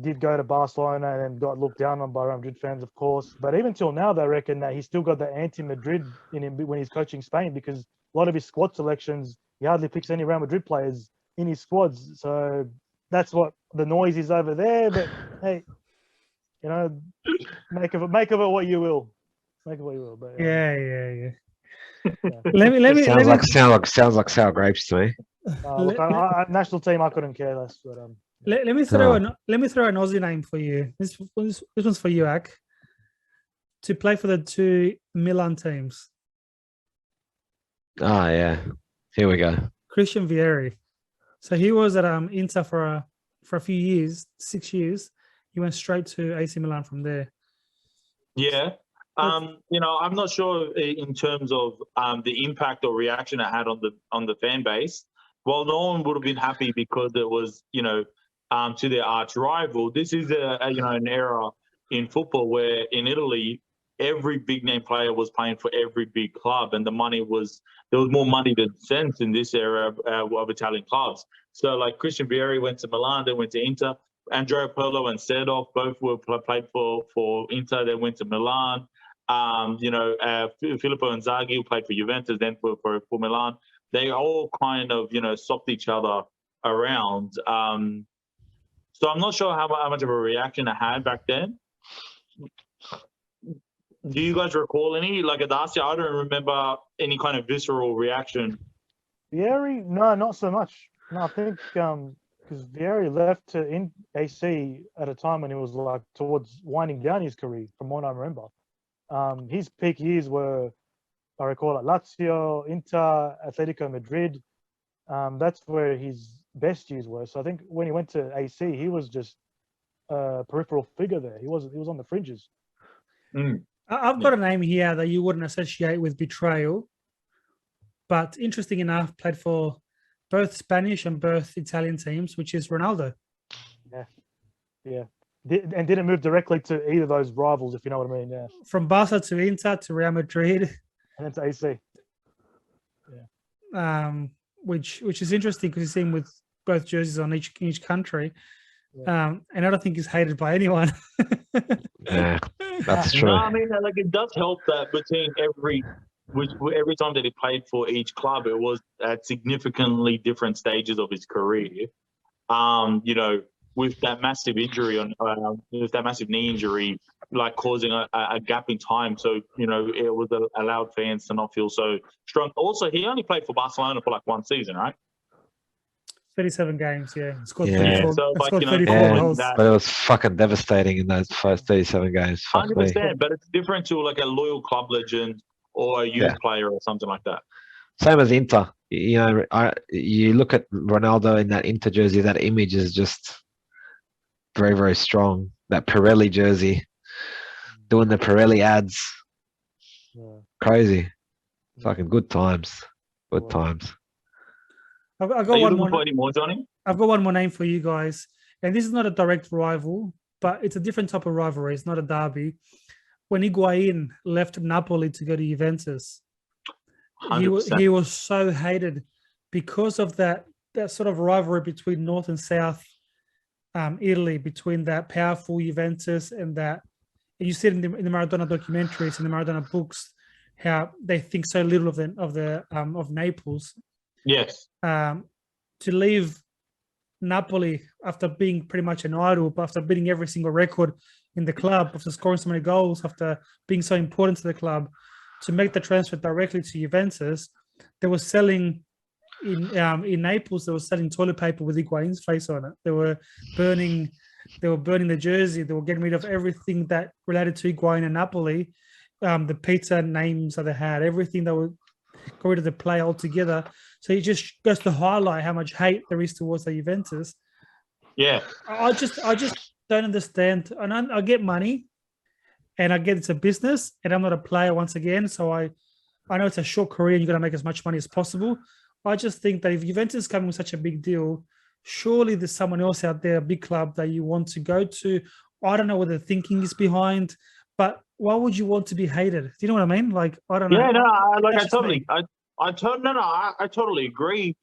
did go to Barcelona and got looked down on by Real Madrid fans, of course. But even till now, they reckon that he's still got the anti-Madrid in him when he's coaching Spain, because a lot of his squad selections, he hardly picks any Real Madrid players in his squads. So that's what the noise is over there. But hey, you know, make of it what you will. Make of it what you will. But Yeah. yeah. Sounds like sour grapes to me. Look, national team, I couldn't care less. But let me throw an Aussie name for you. This one's for you, Ak. To play for the two Milan teams. Ah, yeah. Here we go. Christian Vieri. So he was at Inter for a few years, 6 years. He went straight to AC Milan from there. Yeah. You know, I'm not sure in terms of the impact or reaction it had on the fan base. Well, no one would have been happy because it was, you know, to their arch rival. This is an era in football where in Italy every big name player was playing for every big club, and there was more money than sense in this era of Italian clubs. So like Christian Vieri went to Milan, then went to Inter. Andrea Pirlo and Sedorf both played for Inter, then went to Milan. Filippo Inzaghi, who played for Juventus, then for Milan. They all kind of, swapped each other around. So I'm not sure how much of a reaction it had back then. Do you guys recall any? Like at Darcy, I don't remember any kind of visceral reaction. Vieri, no, not so much. No, I think because Vieri left to AC at a time when he was like towards winding down his career, from what I remember. His peak years were, I recall, at Lazio, Inter, Atletico Madrid. That's where his best years were. So I think when he went to AC, he was just a peripheral figure there. He was on the fringes. I've got a name here that you wouldn't associate with Betrayal, but interesting enough, played for both Spanish and both Italian teams, which is Ronaldo. Yeah. And didn't move directly to either of those rivals, if you know what I mean. Yeah. From Barca to Inter to Real Madrid. And then to AC. Yeah. Which is interesting because he's seen with both jerseys on each country. Yeah. And I don't think he's hated by anyone. Yeah, that's true. No, I mean, like it does help that between every time that he played for each club, it was at significantly different stages of his career. With that massive injury with that massive knee injury, like causing a gap in time. So, it was allowed fans to not feel so strong. Also, he only played for Barcelona for like one season, right? 37 games, yeah. Scored Yeah. 34, So, like, scored 34 goals. But it was fucking devastating in those first 37 games. Fuck 100%, me. but it's different to like a loyal club legend or a youth player or something like that. Same as Inter. You look at Ronaldo in that Inter jersey, that image is just very, very strong. That Pirelli jersey, doing the Pirelli ads. Yeah. Crazy. Fucking good times. Good times. I've got Are you one looking for any more, Johnny? I've got one more name for you guys. And this is not a direct rival, but it's a different type of rivalry. It's not a derby. When Higuain left Napoli to go to Juventus, he was so hated because of that sort of rivalry between North and South Italy, between that powerful Juventus and that. You see it in the Maradona documentaries, in the Maradona books, how they think so little of Naples. Yes. To leave Napoli after being pretty much an idol, but after beating every single record in the club, after scoring so many goals, after being so important to the club, to make the transfer directly to Juventus, they were selling in Naples. They were selling toilet paper with Higuain's face on it. They were burning the jersey. They were getting rid of everything that related to Higuain and Napoli, the pizza names that they had, everything that would go rid of the play altogether. So it just goes to highlight how much hate there is towards the Juventus. Yeah. I just don't understand. And I get money, and I get it's a business, and I'm not a player once again. So I know it's a short career and you're going to make as much money as possible. I just think that if Juventus is coming with such a big deal, surely there's someone else out there, a big club that you want to go to. I don't know what the thinking is behind, but why would you want to be hated? Do you know what I mean? Like, I don't know. Yeah, no, I totally agree.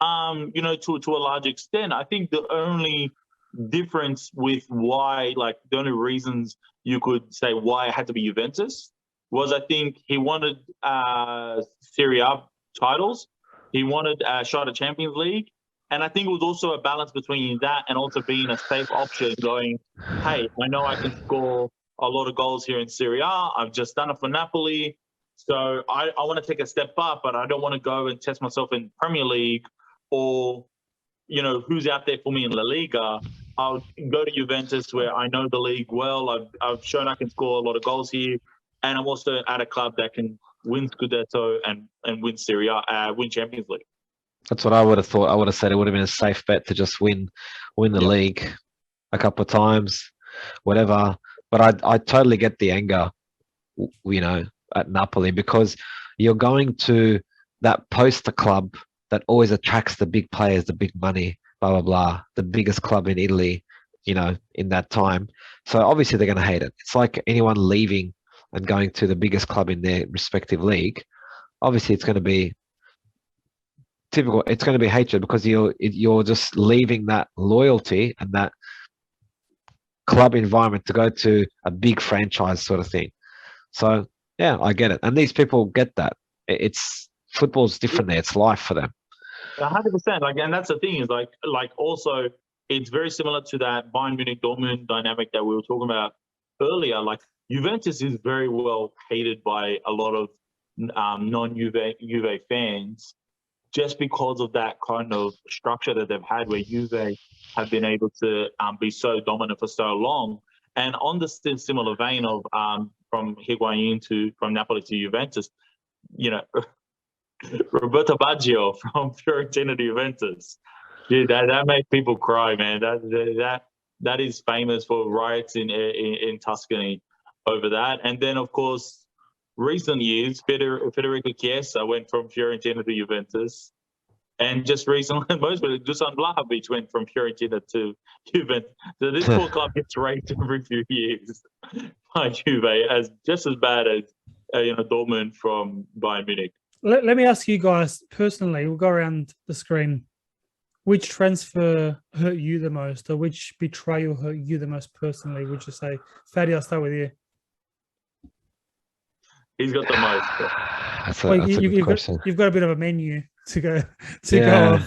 To a large extent, I think the only difference with why, like, the only reasons you could say why it had to be Juventus was, I think he wanted Serie A titles, he wanted a shot at Champions League, And I think it was also a balance between that and also being a safe option going, hey, I know I can score a lot of goals here in Serie A. I've just done it for Napoli. So I want to take a step up, but I don't want to go and test myself in Premier League or, who's out there for me in La Liga. I'll go to Juventus where I know the league well. I've shown I can score a lot of goals here. And I'm also at a club that can win Scudetto and win Serie A, win Champions League. That's what I would have thought. I would have said it would have been a safe bet to just win the league a couple of times, whatever. But I totally get the anger, at Napoli, because you're going to that poster club that always attracts the big players, the big money, blah, blah, blah, the biggest club in Italy, in that time. So obviously they're going to hate it. It's like anyone leaving and going to the biggest club in their respective league. Obviously it's going to be typical. It's going to be hatred because you're just leaving that loyalty and that club environment to go to a big franchise sort of thing. So yeah, I get it. And these people get that. It's football's different there. It's life for them. 100%. And that's the thing is also it's very similar to that Bayern Munich Dortmund dynamic that we were talking about earlier. Like Juventus is very well hated by a lot of non-Juve fans just because of that kind of structure that they've had where Juve have been able to be so dominant for so long. And on the similar vein of from Higuain from Napoli to Juventus, Roberto Baggio from Fiorentina to Juventus. Dude, that makes people cry, man. That is famous for riots in Tuscany over that. And then, of course, recent years, Federico Chiesa went from Fiorentina to Juventus. And just recently, Dusan Vlahovic went from Fiorentina to Juventus. So this poor club gets raped every few years by Juve, as just as bad as Dortmund from Bayern Munich. Let me ask you guys personally. We'll go around the screen. Which transfer hurt you the most, or which betrayal hurt you the most personally? Would you say, Fadi? I'll start with you. He's got the most. That's a good question. You've got a bit of a menu to go off.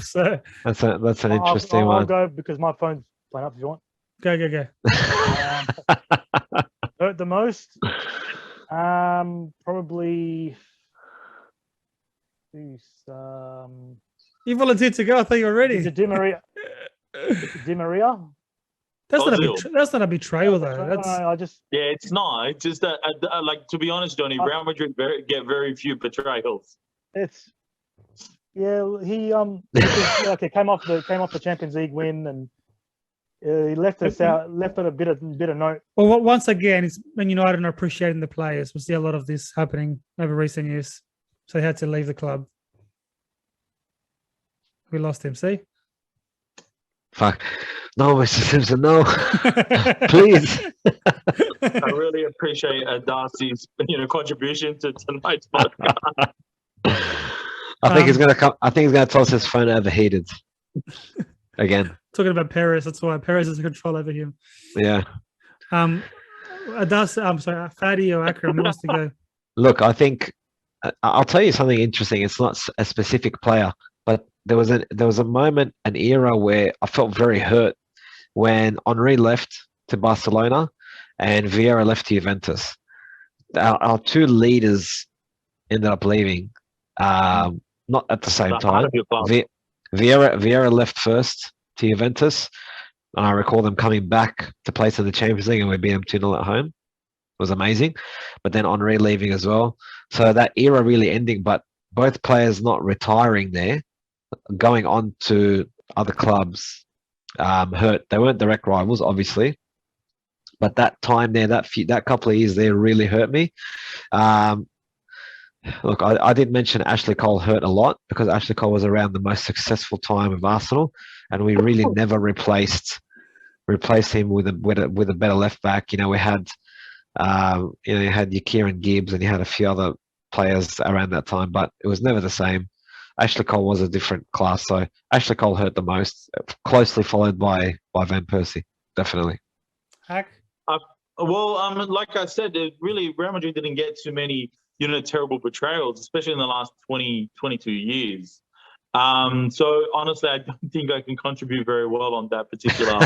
So that's an interesting one. I'll go because my phone's playing up. If you want, go. Hurt the most, probably. You volunteered to go. I thought you were ready. Is it Di Maria? Di Maria? That's not a betrayal, though. It's not. It's just that, to be honest, Johnny, Real Madrid get very few betrayals. He came off the Champions League win and he left us a bit of note. Well, once again, it's Man United not appreciating the players. We see a lot of this happening over recent years, so they had to leave the club. We lost him. See. Fuck. No, Mr. Simpson, no. Please. I really appreciate Darcy's contribution to tonight's podcast. I think he's gonna come. I think he's gonna toss his phone overheated again. Talking about Perez, that's why Perez has control over him. Yeah. Darcy, I'm sorry, Fadi or Akram, who wants to go? Look, I think I'll tell you something interesting. It's not a specific player, but there was a moment, an era where I felt very hurt when Henry left to Barcelona and Vieira left to Juventus. Our two leaders ended up leaving, not at the same time. Vieira left first to Juventus, and I recall them coming back to play in the Champions League, and we beat them 2-0 at home. It was amazing. But then Henry leaving as well. So that era really ending, but both players not retiring there, going on to other clubs, hurt. They weren't direct rivals, obviously, but that time there, that couple of years there really hurt me. Look, I did mention Ashley Cole hurt a lot because Ashley Cole was around the most successful time of Arsenal, and we really never replaced him with a better left back. We had you had your Kieran Gibbs and you had a few other players around that time, but it was never the same. Ashley Cole was a different class, so Ashley Cole hurt the most, closely followed by Van Persie, definitely. Hack? Like I said, really Real Madrid didn't get too many, terrible betrayals, especially in the last 20, 22 years. So honestly, I don't think I can contribute very well on that particular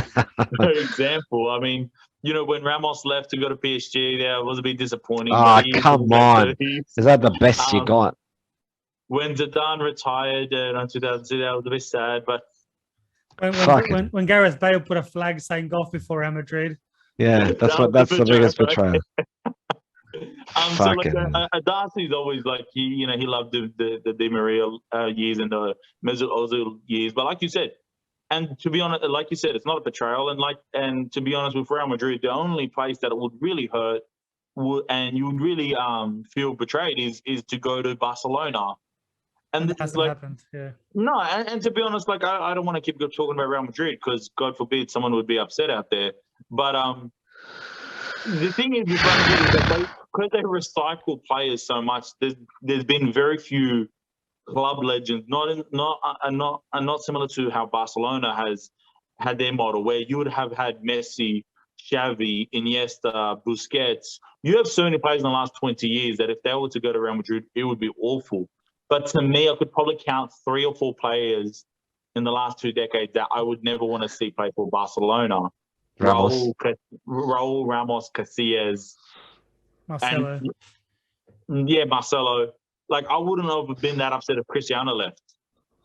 example. I mean, when Ramos left to go to PSG, that was a bit disappointing. Ah, But he is come on. he's, Is that the best you um, got? when Zidane retired in 2002, that was a bit sad. But When Gareth Bale put a flag saying golf before Real Madrid. Yeah, that was that's the biggest betrayal. betrayal. So like Fucking Darcy's always like he loved the Di Maria years and the Mesut Ozil years. But like you said, and to be honest, like you said, it's not a betrayal. And to be honest, with Real Madrid, the only place that it would really hurt and you would really feel betrayed is to go to Barcelona. And That this is hasn't like happened. Yeah. no, and to be honest, like I don't want to keep talking about Real Madrid because God forbid someone would be upset out there. But the thing is with Real Madrid is that because they recycle players so much, there's been very few club legends, not similar to how Barcelona has had their model, where you would have had Messi, Xavi, Iniesta, Busquets. You have so many players in the last 20 years that if they were to go to Real Madrid, it would be awful. But to me, I could probably count 3 or 4 players in the last 2 decades that I would never want to see play for Barcelona. Ramos. Raul Ramos, Casillas, Marcelo. and Marcelo. Like I wouldn't have been that upset if Cristiano left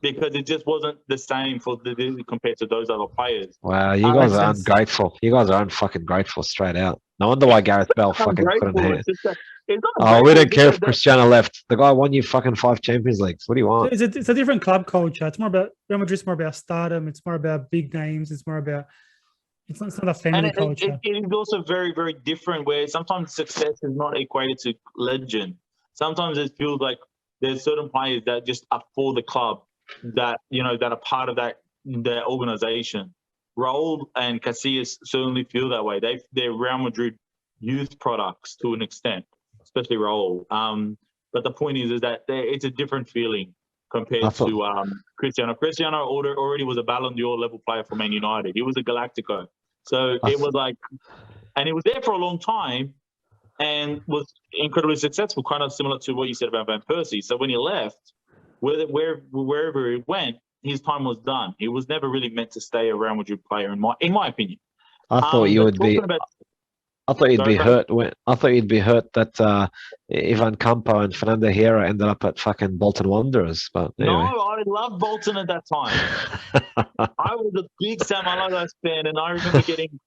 because it just wasn't the same compared to those other players. Wow, you guys makes are sense. ungrateful. You guys are unfucking grateful straight out. No wonder why Gareth Bale fucking couldn't Ungrateful. hear. It's just that it's not Oh, we ungrateful, don't it's care just if that- Cristiano left. The guy won you fucking 5 Champions Leagues. What do you want? It's a different club culture. It's more about Real Madrid's more about stardom. It's more about big names. It's more about it's not a family And culture. it is also very, very different where sometimes success is not equated to legend. Sometimes it feels like there's certain players that just are for the club that, that are part of their organization. Raul and Casillas certainly feel that way. They're Real Madrid youth products to an extent, especially Raul. But the point is that it's a different feeling compared to Cristiano. Cristiano already was a Ballon d'Or level player for Man United. He was a Galactico. So it was like, and he was there for a long time and was incredibly successful, kind of similar to what you said about Van Persie. So when he left, wherever he went, his time was done. He was never really meant to stay a Real Madrid player, in my opinion. I thought you would be. I thought you'd be hurt that Ivan Campo and Fernando Hierro ended up at fucking Bolton Wanderers. But anyway. No, I loved Bolton at that time. I was a big Sam Allardyce fan, and I remember getting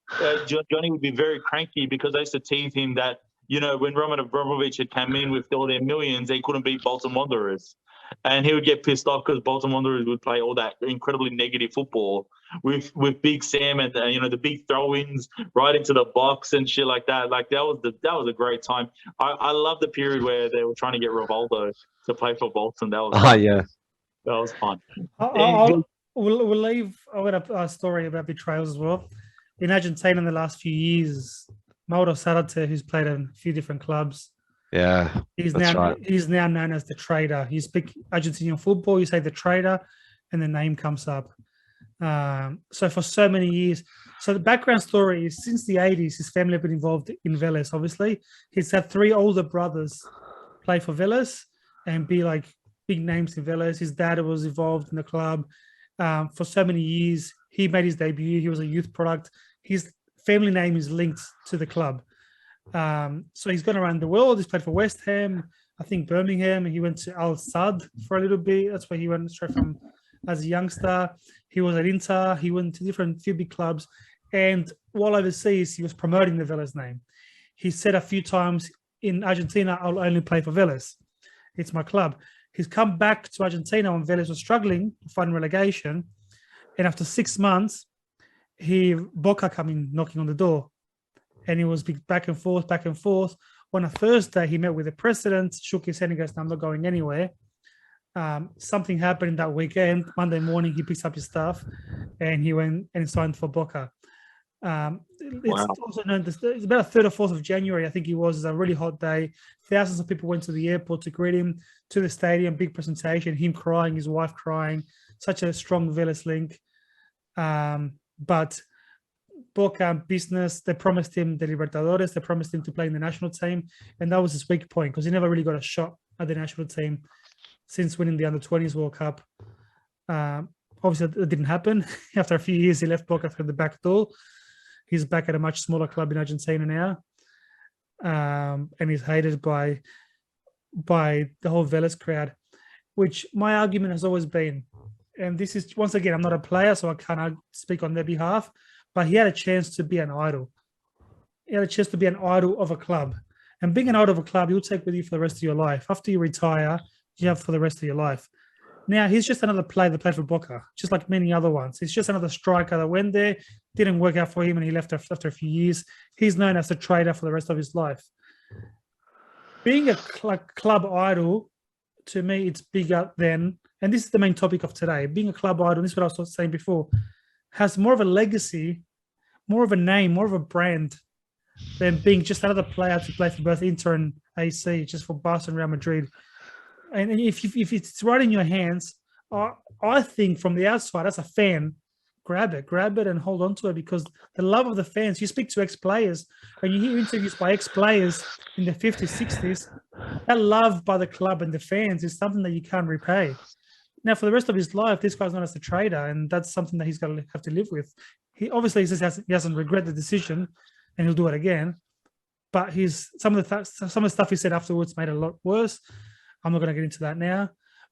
Johnny would be very cranky because I used to tease him that when Roman Abramovich had come in with all their millions, they couldn't beat Bolton Wanderers. And he would get pissed off because Bolton Wanderers would play all that incredibly negative football with Big Sam and the big throw-ins right into the box and shit like that. Like that was a great time. I love the period where they were trying to get Rivaldo to play for Bolton. That was fun. Yeah, that was fun. We'll leave. I got a story about betrayals as well. In Argentina, in the last few years, Mauro Sarate, who's played in a few different clubs. Yeah, he's now known as the traitor. You speak Argentinian football, you say the traitor, and the name comes up. So for so many years, so the background story is since the 80s, his family have been involved in Vélez. Obviously, he's had 3 older brothers play for Vélez and be like big names in Vélez. His dad was involved in the club for so many years. He made his debut. He was a youth product. His family name is linked to the club. So he's gone around the world. He's played for West Ham, I think Birmingham. He went to Al Sadd for a little bit. That's where he went straight from as a youngster. He was at Inter. He went to few big clubs. And while overseas, he was promoting the Vélez name. He said a few times, in Argentina, I'll only play for Vélez. It's my club. He's come back to Argentina when Vélez was struggling to find relegation. And after 6 months, Boca coming knocking on the door. And he was back and forth. On a Thursday, he met with the president, shook his hand and goes, "No, I'm not going anywhere." Something happened that weekend. Monday morning, he picks up his stuff and he went and signed for Boca. It's also known, it's about 3rd or 4th of January, I think it was a really hot day. Thousands of people went to the airport to greet him, to the stadium, big presentation, him crying, his wife crying, such a strong Vélez link. But Boca business, they promised him the Libertadores, they promised him to play in the national team, and that was his weak point because he never really got a shot at the national team since winning the Under-20s World Cup. Obviously, it didn't happen. After a few years, he left Boca through the back door. He's back at a much smaller club in Argentina now, and he's hated by the whole Vélez crowd. Which my argument has always been, and this is once again, I'm not a player, so I can't speak on their behalf. But he had a chance to be an idol. He had a chance to be an idol of a club, and being an idol of a club, you'll take with you for the rest of your life. After you retire, you have for the rest of your life. Now, he's just another player that played for Boca, just like many other ones. He's just another striker that went there, didn't work out for him, and he left after a few years. He's known as a traitor for the rest of his life. Being a club idol, to me, it's bigger than, and this is the main topic of today, being a club idol, this is what I was saying before, has more of a legacy, more of a name, more of a brand than being just another player to play for both Inter and AC, just for Barca and Real Madrid. And if it's right in your hands, I think from the outside, as a fan, grab it and hold on to it, because the love of the fans, you speak to ex-players and you hear interviews by ex-players in the 50s, 60s, that love by the club and the fans is something that you can't repay. Now, for the rest of his life, this guy's known as a traitor, and that's something that he's going to have to live with. He obviously says he hasn't regretted the decision, and he'll do it again. But some of the stuff he said afterwards made it a lot worse. I'm not going to get into that now.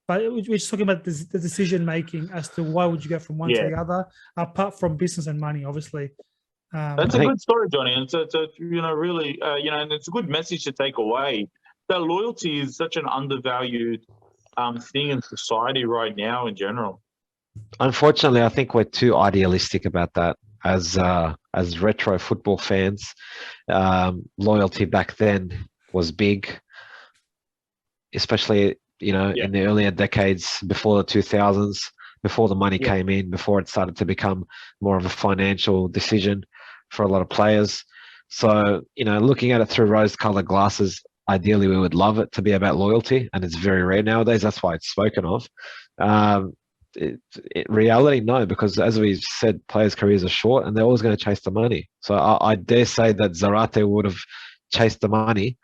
But we're just talking about the decision making as to why would you go from one to the other, apart from business and money, obviously. That's a good story, Johnny. And it's really, and it's a good message to take away. That loyalty is such an undervalued thing in society right now in general. Unfortunately, I think we're too idealistic about that as retro football fans. Loyalty back then was big, especially in the earlier decades before the 2000s, before the money came in, before it started to become more of a financial decision for a lot of players. So, looking at it through rose-colored glasses, ideally we would love it to be about loyalty, and it's very rare nowadays. That's why it's spoken of. Reality, no, because as we've said, players' careers are short and they're always going to chase the money. So I dare say that Zarate would have chased the money,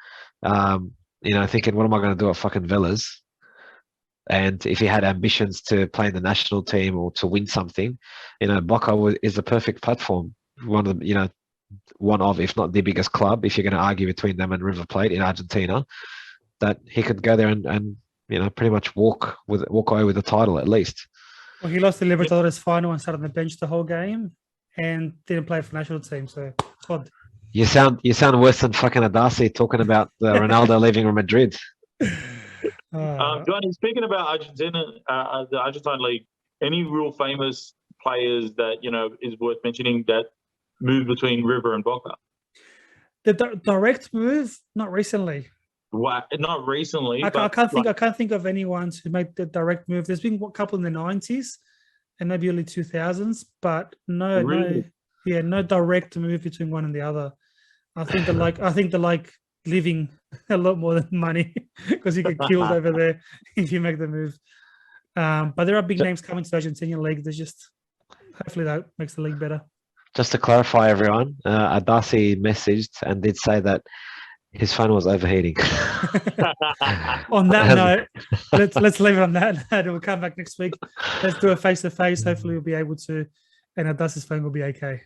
thinking, what am I going to do at fucking Vélez? And if he had ambitions to play in the national team or to win something, Boca is the perfect platform. One of, if not the biggest club, if you're going to argue between them and River Plate in Argentina, that he could go there and pretty much walk away with the title at least. Well, he lost the Libertadores final and sat on the bench the whole game and didn't play for the national team. So it's odd. You sound worse than fucking Adasi talking about Ronaldo leaving Real Madrid. Johnny, speaking about Argentina, the Argentine league, any real famous players that is worth mentioning that moved between River and Boca? The direct move, not recently. What? Not recently. I can't think of anyone who made the direct move. There's been a couple in the 90s and maybe early 2000s, but no direct move between one and the other. I think they like living a lot more than money, because you get killed over there if you make the move. But there are big names coming to the Argentinian league. There's just, hopefully that makes the league better. Just to clarify, everyone, Adasi messaged and did say that his phone was overheating. On that note, let's leave it on that note. We'll come back next week. Let's do a face-to-face. Hopefully we'll be able to, and Adasi's phone will be okay.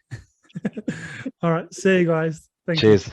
All right. See you guys. Thank you. Cheers.